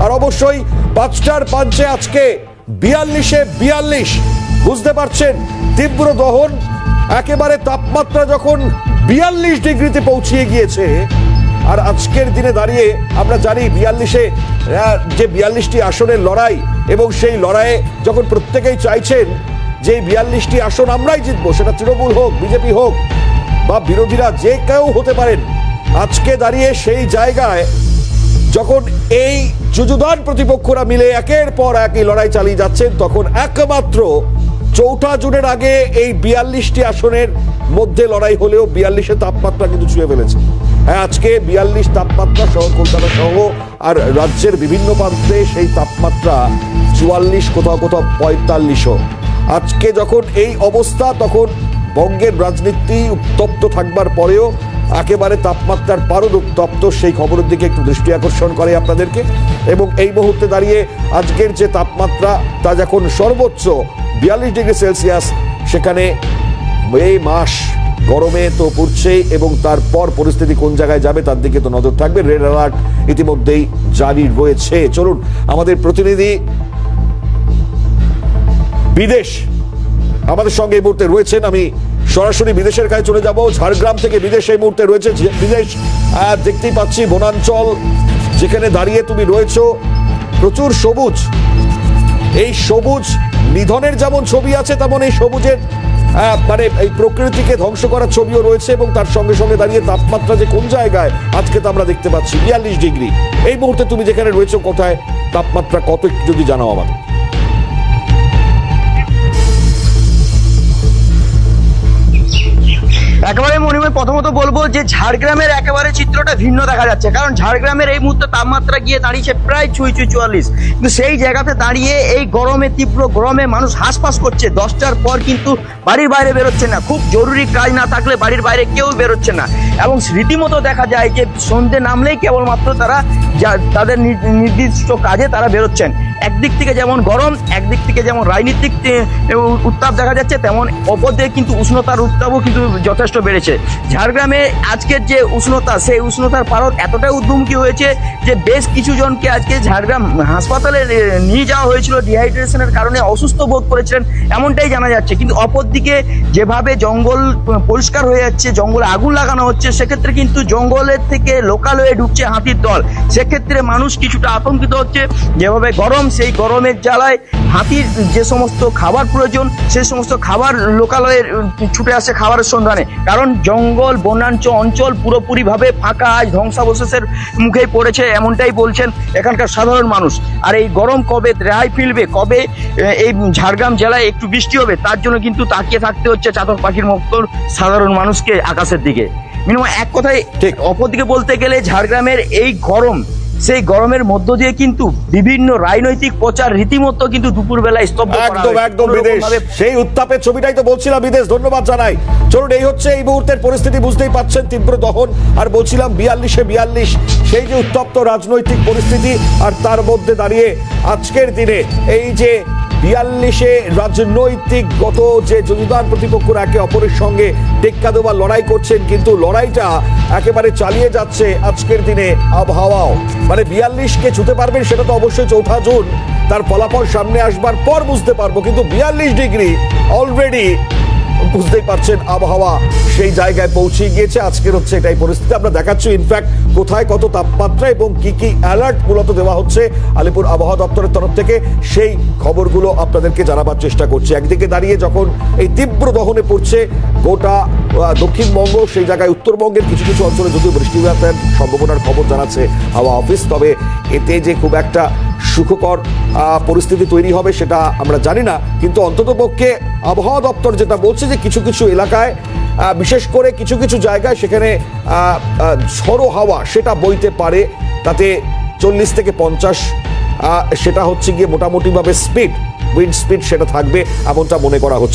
আর অবশ্যই 5টার পাঞ্চে আজকে 42-এ 42। বুঝতে পারছেন তীব্র দহন, একেবারে তাপমাত্রা যখন 42 ডিগ্রিতে পৌঁছিয়ে গিয়েছে। আর আজকের দিনে দাঁড়িয়ে আমরা জানি 42-এ যে 42টি আসনের লড়াই, এবং সেই লড়াইয়ে যখন প্রত্যেকেই চাইছেন যে 42টি আসন আমরাই জিতবো, সেটা তৃণমূল হোক, বিজেপি হোক বা বিরোধীরা যে কেউ হতে পারেন, আজকে দাঁড়িয়ে সেই জায়গায় যখন এই যুযুধান প্রতিপক্ষরা মিলে একের পর এক এই লড়াই চালিয়ে যাচ্ছেন, তখন একমাত্র 4ঠা জুনের আগে এই 42টি আসনের মধ্যে লড়াই হলেও 42-এর তাপমাত্রা কিন্তু ছুঁয়ে ফেলেছে। হ্যাঁ, আজকে 42 তাপমাত্রা শহর কলকাতা সহ আর রাজ্যের বিভিন্ন প্রান্তে সেই তাপমাত্রা 44, কোথাও কোথাও 45ও। আজকে যখন এই অবস্থা, তখন বঙ্গের রাজনীতি উত্তপ্ত থাকবার পরেও একেবারে তাপমাত্রার পারদ উত্তপ্ত, সেই খবরের দিকে একটু দৃষ্টি আকর্ষণ করে আপনাদেরকে। এবং এই মুহূর্তে দাঁড়িয়ে আজকের যে তাপমাত্রা তা যখন সর্বোচ্চ 42 ডিগ্রি সেলসিয়াস, সেখানে এই মাস গরমে তো পড়ছেই, এবং তারপর পরিস্থিতি কোন জায়গায় যাবে তার দিকে তো নজর থাকবে। রেড অ্যালার্ট ইতিমধ্যেই জারি রয়েছে। চলুন আমাদের প্রতিনিধি বিদেশ আমাদের সঙ্গে এই মুহূর্তে রয়েছেন, আমি সরাসরি বিদেশের কাছে চলে যাব। ঝাড়গ্রাম থেকে বিদেশ এই মুহূর্তে রয়েছে। বিদেশ, দেখতেই পাচ্ছি বনাঞ্চল যেখানে দাঁড়িয়ে তুমি রয়েছো, প্রচুর সবুজ। এই সবুজ নিধনের যেমন ছবি আছে, তেমন এই সবুজের মানে এই প্রকৃতিকে ধ্বংস করার ছবিও রয়েছে, এবং তার সঙ্গে সঙ্গে দাঁড়িয়ে তাপমাত্রা যে কোন জায়গায় আজকে তো আমরা দেখতে পাচ্ছি 42 ডিগ্রি। এই মুহূর্তে তুমি যেখানে রয়েছো, কোথায় তাপমাত্রা কত যদি জানাও আমাদের। একেবারে মনিময়, প্রথমত বলবো যে ঝাড়গ্রামের একেবারে চিত্রটা ভিন্ন দেখা যাচ্ছে, কারণ ঝাড়গ্রামের এই মুহূর্তে তাপমাত্রা গিয়ে দাঁড়িয়েছে প্রায় 44। কিন্তু সেই জায়গাতে দাঁড়িয়ে এই গরমে, তীব্র গরমে মানুষ হাঁসফাঁস করছে। 10টার পর কিন্তু বাড়ির বাইরে বেরোচ্ছে না, খুব জরুরি কাজ না থাকলে বাড়ির বাইরে কেউ বেরোচ্ছে না। এবং রীতিমতো দেখা যায় যে সন্ধ্যে নামলেই কেবলমাত্র তারা তাদের নির্দিষ্ট কাজে তারা বেরোচ্ছেন। একদিক থেকে যেমন গরম, একদিক থেকে যেমন রাজনীতিক উত্তাপ দেখা যাচ্ছে, তেমন অপর দিকে কিন্তু উষ্ণতার উত্তাপও কিন্তু যথেষ্ট বেড়েছে। ঝাড়গ্রামে আজকের যে উষ্ণতা, সেই উষ্ণতার পারদ এতটাই ঊর্ধ্বমুখী হয়েছে যে বেশ কিছু জনকে আজকে ঝাড়গ্রাম হাসপাতালে নিয়ে যাওয়া হয়েছিল, ডিহাইড্রেশনের কারণে অসুস্থ বোধ করেছিলেন, এমনটাই জানা যাচ্ছে। কিন্তু অপরদিকে যেভাবে জঙ্গল পরিষ্কার হয়ে যাচ্ছে, জঙ্গলে আগুন লাগানো হচ্ছে, সেক্ষেত্রে কিন্তু জঙ্গলের থেকে লোকাল হয়ে ঢুকছে হাতির দল। সেক্ষেত্রে মানুষ কিছুটা আতঙ্কিত হচ্ছে। যেভাবে গরম, সেই গরমের জ্বালায় হাতির যে সমস্ত খাবার প্রয়োজন, সেই সমস্ত খাবার লোকালয়ে ছুটে আসে খাবারের সন্ধানে। কারণ জঙ্গল বনাঞ্চল অঞ্চল পুরোপুরিভাবে ফাঁকা, আজ ধ্বংসাবশেষের মুখেই পড়েছে, এমনটাই বলছেন এখানকার সাধারণ মানুষ। আর এই গরম কবে রেহাই ফিরবে, কবে এই ঝাড়গ্রাম জেলায় একটু বৃষ্টি হবে, তার জন্য কিন্তু তাকিয়ে থাকতে হচ্ছে চাতক পাখির মতো সাধারণ মানুষকে আকাশের দিকে। মিনিমাম এক কথায় ঠিক অপরদিকে বলতে গেলে ঝাড়গ্রামের এই গরম, সেই গরমের মধ্য দিয়ে কিন্তু বিভিন্ন রাজনৈতিক প্রচার রীতিমতো কিন্তু দুপুর বেলায় স্তব্ধ করা হয়। একদম বিদেশ, সেই উত্তাপের ছবিটাই তো বলছিলাম। বিদেশ, ধন্যবাদ জানাই। চলুন, এই হচ্ছে এই মুহূর্তের পরিস্থিতি। বুঝতেই পাচ্ছেন তীব্র দহন, আর বলছিলাম 42-এ 42, সেই যে উত্তপ্ত রাজনৈতিক পরিস্থিতি, আর তার মধ্যে দাঁড়িয়ে আজকের দিনে এই যে 42-এ রাজনৈতিক গত যে যুযুধান প্রতিপক্ষরা একে অপরের সঙ্গে টেক্কা দেওয়ার লড়াই করছেন, কিন্তু লড়াইটা একেবারে চালিয়ে যাচ্ছে আজকের দিনে আবহাওয়াও। মানে 42-কে ছুতে পারবেন সেটা তো অবশ্যই 4ঠা জুন তার ফলাফল সামনে আসবার পর বুঝতে পারবো, কিন্তু 42 ডিগ্রি অলরেডি বুঝতেই পারছেন আবহাওয়া সেই জায়গায় পৌঁছে গিয়েছে। আজকের হচ্ছে এটাই পরিস্থিতি, আমরা দেখাচ্ছি ইনফ্যাক্ট কোথায় কত তাপমাত্রা এবং কি কি অ্যালার্ট মূলত দেওয়া হচ্ছে আলিপুর আবহাওয়া দপ্তরের তরফ থেকে, সেই খবরগুলো আপনাদেরকে জানাবার চেষ্টা করছি। একদিকে দাঁড়িয়ে যখন এই তীব্র দহনে পড়ছে গোটা দক্ষিণবঙ্গ, সেই জায়গায় উত্তরবঙ্গের কিছু কিছু অঞ্চলে যদিও বৃষ্টিপাতের সম্ভাবনার খবর জানাচ্ছে হাওয়া অফিস, তবে এতে যে খুব একটা সুখকর পরিস্থিতি তৈরি হবে সেটা আমরা জানি না। কিন্তু অন্ততপক্ষে আবহাওয়া দপ্তর যেটা বলছে যে কিছু কিছু এলাকায়, বিশেষ করে কিছু কিছু জায়গায় সেখানে ঝড়ো হাওয়া সেটা বইতে পারে, তাতে 40 থেকে 50 সেটা হচ্ছে গিয়ে মোটামুটিভাবে উইন্ড স্পিড সেটা থাকবে, এমনটা মনে করা হচ্ছে।